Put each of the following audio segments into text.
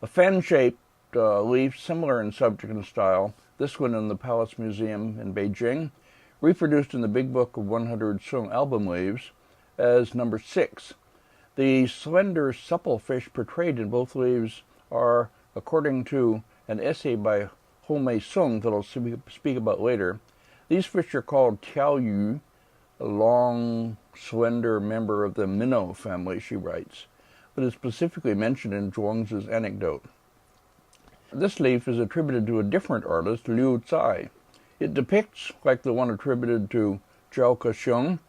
A fan-shaped leaf similar in subject and style, this one in the Palace Museum in Beijing, reproduced in the Big Book of 100 Sung album leaves as number 6. The slender, supple fish portrayed in both leaves are, according to an essay by Ho Mei Sung that I'll speak about later, these fish are called Tiao Yu, a long, slender member of the minnow family, she writes, but is specifically mentioned in Zhuangzi's anecdote. This leaf is attributed to a different artist, Liu Cai. It depicts, like the one attributed to Zhao Kexiong,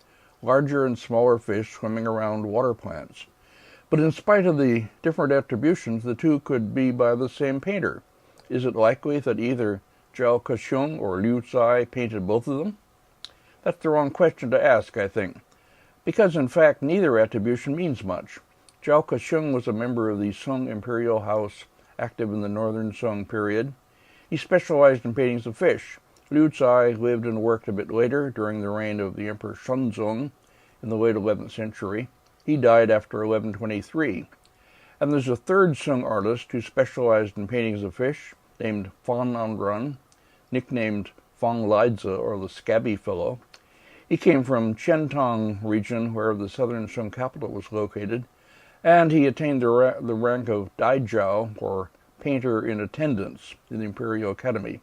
larger and smaller fish swimming around water plants. But in spite of the different attributions, the two could be by the same painter. Is it likely that either Zhao Kexiong or Liu Cai painted both of them? That's the wrong question to ask, I think, because in fact neither attribution means much. Zhao Kexiong was a member of the Sung imperial house active in the northern Sung period. He specialized in paintings of fish. Liu Cai lived and worked a bit later, during the reign of the Emperor Shenzong in the late 11th century. He died after 1123. And there's a third Sung artist who specialized in paintings of fish, named Fan Anrun, nicknamed Fang Lizi, or the Scabby Fellow. He came from Qiantang region, where the southern Sung capital was located, and he attained the rank of Daijiao, or painter in attendance, in the Imperial Academy.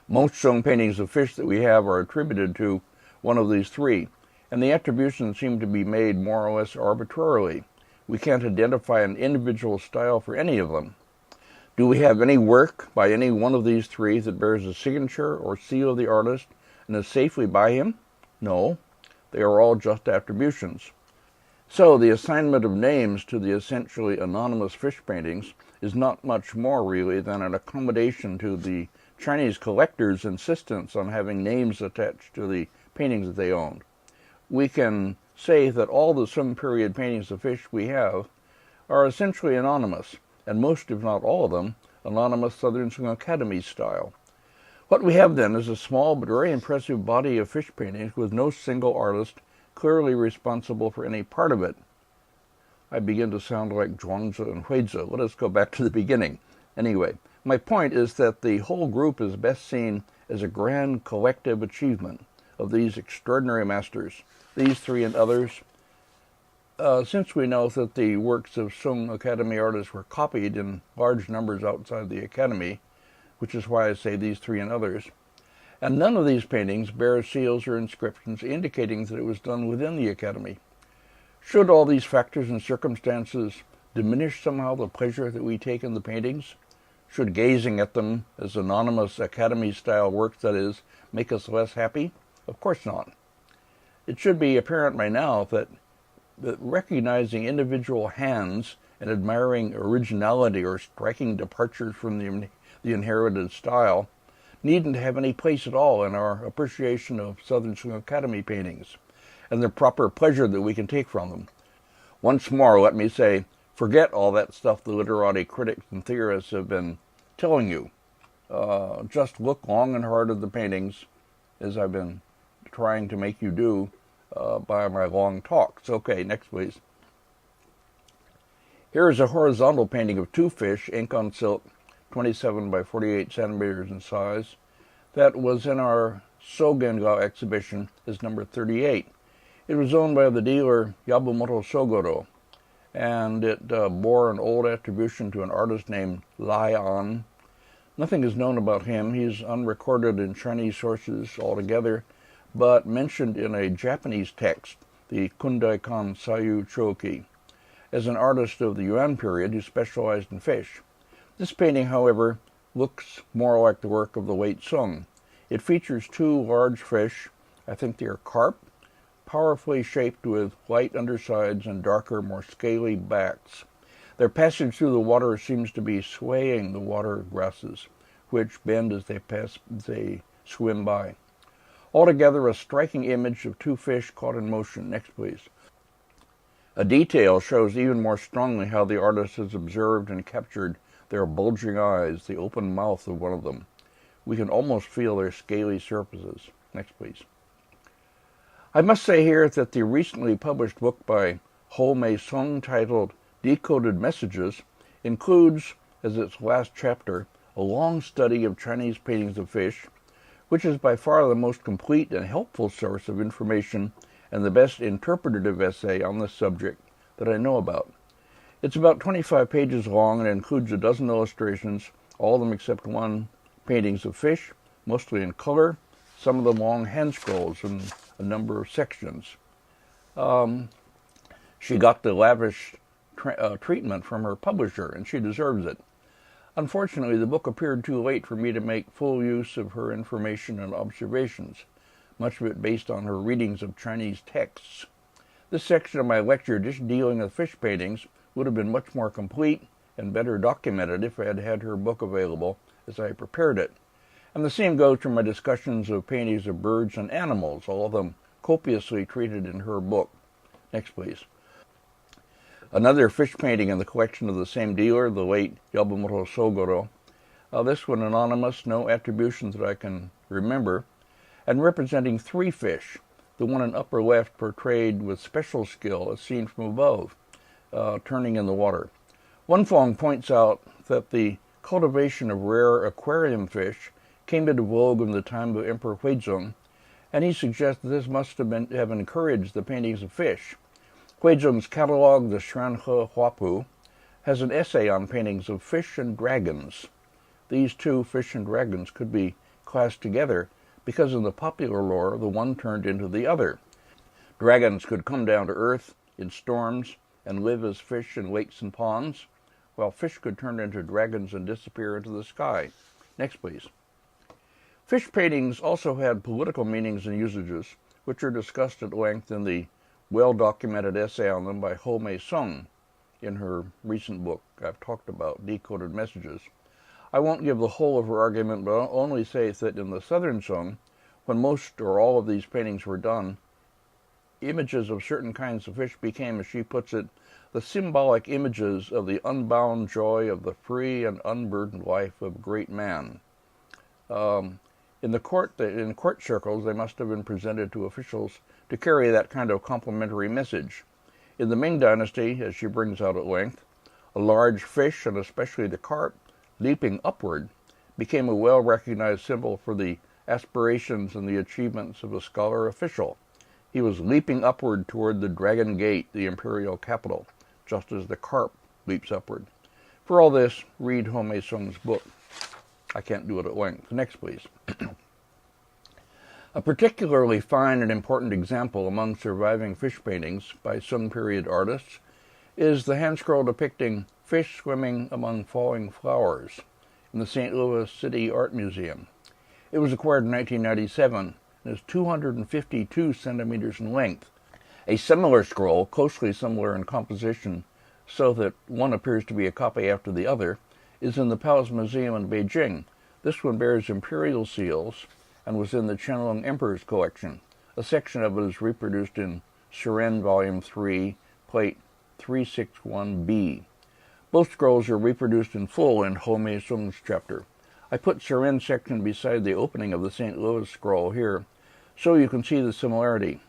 Most Sung paintings of fish that we have are attributed to one of these three, and the attributions seem to be made more or less arbitrarily. We can't identify an individual style for any of them. Do we have any work by any one of these three that bears a signature or seal of the artist and is safely by him? No, they are all just attributions. So the assignment of names to the essentially anonymous fish paintings is not much more really than an accommodation to the Chinese collectors' insistence on having names attached to the paintings that they owned. We can say that all the Sung period paintings of fish we have are essentially anonymous, and most, if not all of them, anonymous Southern Sung Academy style. What we have then is a small but very impressive body of fish paintings with no single artist clearly responsible for any part of it. I begin to sound like Zhuangzi and Huizi. Let us go back to the beginning. Anyway, my point is that the whole group is best seen as a grand collective achievement of these extraordinary masters, these three and others. Since we know that the works of Sung Academy artists were copied in large numbers outside the Academy, which is why I say these three and others, and none of these paintings bear seals or inscriptions indicating that it was done within the Academy. Should all these factors and circumstances diminish somehow the pleasure that we take in the paintings? Should gazing at them as anonymous Academy-style works, that is, make us less happy? Of course not. It should be apparent by now that recognizing individual hands and admiring originality or striking departures from the inherited style needn't have any place at all in our appreciation of Southern Sung Academy paintings and the proper pleasure that we can take from them. Once more, let me say, forget all that stuff the literati critics and theorists have been telling you. Just look long and hard at the paintings, as I've been trying to make you do by my long talks. Okay, next please. Here is a horizontal painting of two fish, ink on silk, 27 by 48 centimeters in size, that was in our Sogengao exhibition as number 38. It was owned by the dealer Yabumoto Sogoro, and it bore an old attribution to an artist named Lai An. Nothing is known about him. He's unrecorded in Chinese sources altogether, but mentioned in a Japanese text, the Kundaikan Sayu Choki, as an artist of the Yuan period who specialized in fish. This painting, however, looks more like the work of the late Sung. It features two large fish, I think they are carp, powerfully shaped with light undersides and darker, more scaly backs. Their passage through the water seems to be swaying the water grasses, which bend as they swim by. Altogether, a striking image of two fish caught in motion. Next, please. A detail shows even more strongly how the artist has observed and captured their bulging eyes, the open mouth of one of them. We can almost feel their scaly surfaces. Next, please. I must say here that the recently published book by Ho Mei Sung titled Decoded Messages includes, as its last chapter, a long study of Chinese paintings of fish, which is by far the most complete and helpful source of information and the best interpretative essay on this subject that I know about. It's about 25 pages long and includes a dozen illustrations, all of them except one paintings of fish, mostly in color, some of them long hand scrolls in a number of sections. She got the lavish treatment from her publisher, and she deserves it. Unfortunately, the book appeared too late for me to make full use of her information and observations, much of it based on her readings of Chinese texts. This section of my lecture, just dealing with fish paintings, would have been much more complete and better documented if I had had her book available as I prepared it. And the same goes for my discussions of paintings of birds and animals, all of them copiously treated in her book. Next, please. Another fish painting in the collection of the same dealer, the late Yabumoto Sogoro. This one anonymous, no attributions that I can remember, and representing three fish. The one in upper left portrayed with special skill as seen from above, turning in the water. One Fong points out that the cultivation of rare aquarium fish came into vogue in the time of Emperor Huizong, and he suggests that this must have encouraged the paintings of fish. Huizong's catalog, the Xuanhe Huapu, has an essay on paintings of fish and dragons. These two, fish and dragons, could be classed together because in the popular lore, the one turned into the other. Dragons could come down to earth in storms and live as fish in lakes and ponds, while fish could turn into dragons and disappear into the sky. Next, please. Fish paintings also had political meanings and usages, which are discussed at length in the well-documented essay on them by Ho Mei Sung in her recent book I've talked about, Decoded Messages. I won't give the whole of her argument, but I'll only say that in the Southern Sung, when most or all of these paintings were done, images of certain kinds of fish became, as she puts it, the symbolic images of the unbound joy of the free and unburdened life of a great man. In court circles, they must have been presented to officials to carry that kind of complimentary message. In the Ming Dynasty, as she brings out at length, a large fish, and especially the carp, leaping upward, became a well-recognized symbol for the aspirations and the achievements of a scholar official. He was leaping upward toward the Dragon Gate, the imperial capital, just as the carp leaps upward. For all this, read Ho Mei Sung's book. I can't do it at length. Next, please. A particularly fine and important example among surviving fish paintings by Sung period artists is the hand scroll depicting fish swimming among falling flowers in the St. Louis City Art Museum. It was acquired in 1997 and is 252 centimeters in length. A similar scroll, closely similar in composition so that one appears to be a copy after the other, is in the Palace Museum in Beijing. This one bears imperial seals and was in the Qianlong Emperor's collection. A section of it is reproduced in Suren Volume 3, Plate 361b. Both scrolls are reproduced in full in Ho Mei Sung's chapter. I put Suren section beside the opening of the St. Louis scroll here, so you can see the similarity.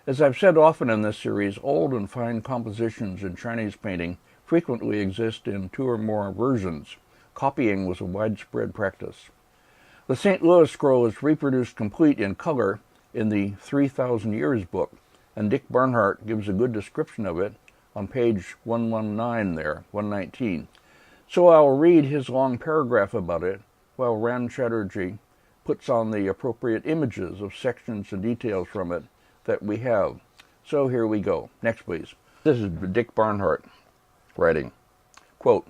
As I've said often in this series, old and fine compositions in Chinese painting frequently exist in two or more versions. Copying was a widespread practice. The St. Louis scroll is reproduced complete in color in the 3,000 Years book, and Dick Barnhart gives a good description of it on page 119 there, 119. So I'll read his long paragraph about it, while Ran Chatterjee puts on the appropriate images of sections and details from it that we have. So here we go. Next, please. This is Dick Barnhart writing, quote,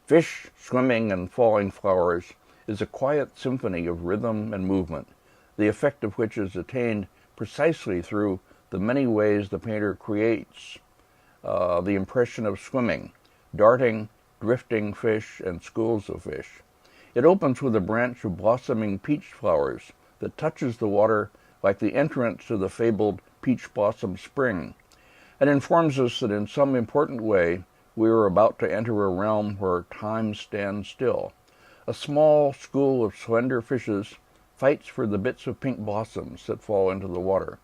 "Fish swimming and falling flowers is a quiet symphony of rhythm and movement, the effect of which is attained precisely through the many ways the painter creates the impression of swimming, darting, drifting fish, and schools of fish. It opens with a branch of blossoming peach flowers that touches the water like the entrance to the fabled peach blossom spring, and informs us that in some important way we are about to enter a realm where time stands still. A small school of slender fishes fights for the bits of pink blossoms that fall into the water,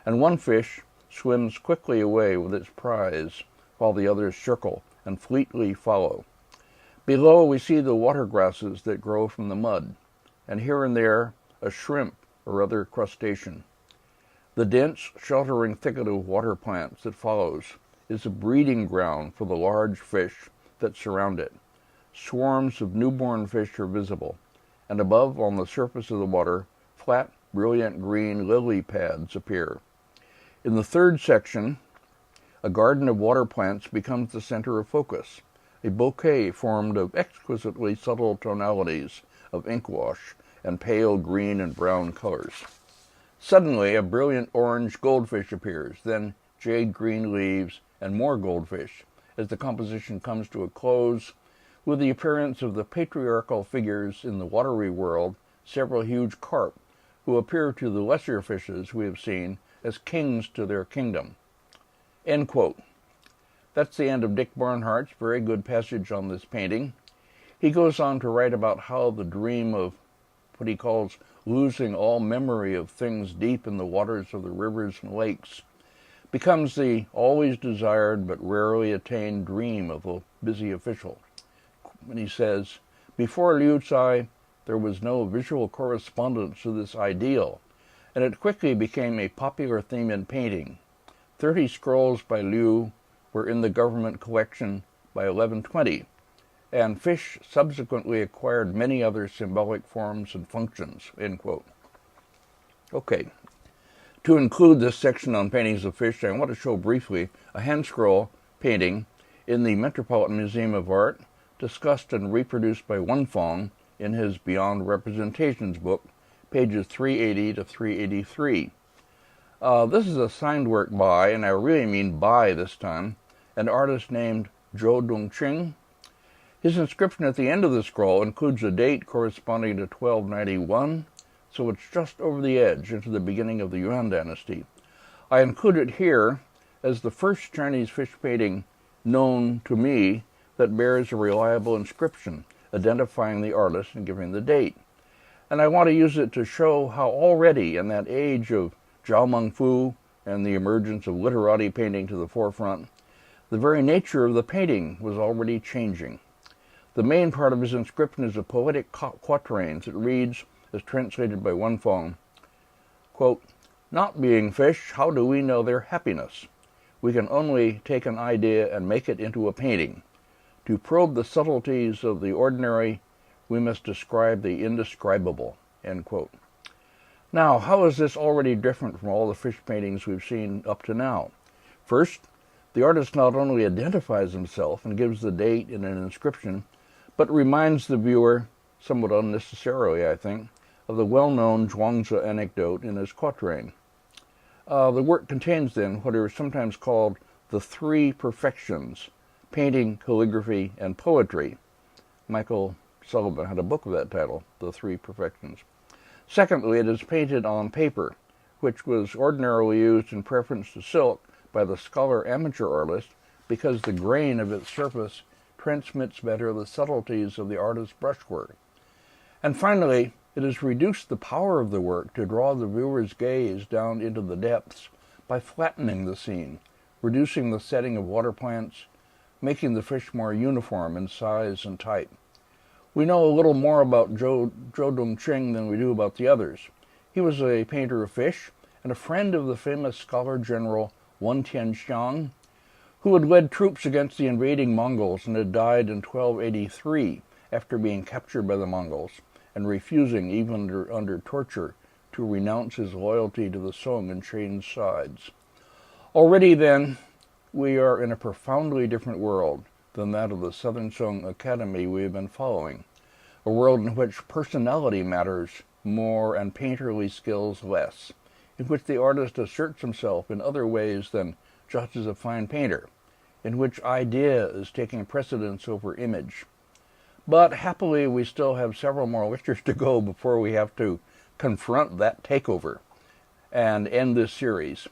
and one fish swims quickly away with its prize, while the others circle and fleetly follow. Below we see the water grasses that grow from the mud, and here and there a shrimp or other crustacean. The dense, sheltering thicket of water plants that follows is a breeding ground for the large fish that surround it. Swarms of newborn fish are visible, and above, on the surface of the water, flat, brilliant green lily pads appear. In the third section, a garden of water plants becomes the center of focus, a bouquet formed of exquisitely subtle tonalities of ink wash and pale green and brown colors. Suddenly, a brilliant orange goldfish appears, then jade green leaves and more goldfish, as the composition comes to a close with the appearance of the patriarchal figures in the watery world, several huge carp, who appear to the lesser fishes we have seen as kings to their kingdom. End quote. That's the end of Dick Barnhart's very good passage on this painting. He goes on to write about how the dream of what he calls losing all memory of things deep in the waters of the rivers and lakes becomes the always desired but rarely attained dream of a busy official. And he says, before Liu Tsai, there was no visual correspondence to this ideal, and it quickly became a popular theme in painting. 30 scrolls by Liu were in the government collection by 1120, and fish subsequently acquired many other symbolic forms and functions, end quote. Okay, to include this section on paintings of fish, I want to show briefly a hand scroll painting in the Metropolitan Museum of Art, discussed and reproduced by Wenfong in his Beyond Representations book, pages 380 to 383. This is a signed work by, and I really mean by this time, an artist named Zhou Dongqing. His inscription at the end of the scroll includes a date corresponding to 1291, so it's just over the edge into the beginning of the Yuan dynasty. I include it here as the first Chinese fish painting known to me that bears a reliable inscription identifying the artist and giving the date. And I want to use it to show how already in that age of Zhao Mengfu and the emergence of literati painting to the forefront, the very nature of the painting was already changing. The main part of his inscription is a poetic quatrains. It reads, as translated by Wenfong, quote, "Not being fish, how do we know their happiness? We can only take an idea and make it into a painting. To probe the subtleties of the ordinary, we must describe the indescribable," end quote. Now, how is this already different from all the fish paintings we've seen up to now? First, the artist not only identifies himself and gives the date in an inscription, but reminds the viewer, somewhat unnecessarily, I think, of the well-known Zhuangzi anecdote in his quatrain. The work contains, then, what are sometimes called the three perfections: painting, calligraphy, and poetry. Michael Sullivan had a book of that title, The Three Perfections. Secondly, it is painted on paper, which was ordinarily used in preference to silk by the scholar amateur artist because the grain of its surface transmits better the subtleties of the artist's brushwork. And finally, it has reduced the power of the work to draw the viewer's gaze down into the depths by flattening the scene, reducing the setting of water plants, making the fish more uniform in size and type. We know a little more about Zhou Dongqing than we do about the others. He was a painter of fish and a friend of the famous scholar general Wen Tianxiang, who had led troops against the invading Mongols and had died in 1283 after being captured by the Mongols and refusing, even under torture, to renounce his loyalty to the Song and change sides. Already then, we are in a profoundly different world than that of the Southern Song Academy we have been following, a world in which personality matters more and painterly skills less, in which the artist asserts himself in other ways than just as a fine painter, in which idea is taking precedence over image. But happily, we still have several more lectures to go before we have to confront that takeover and end this series.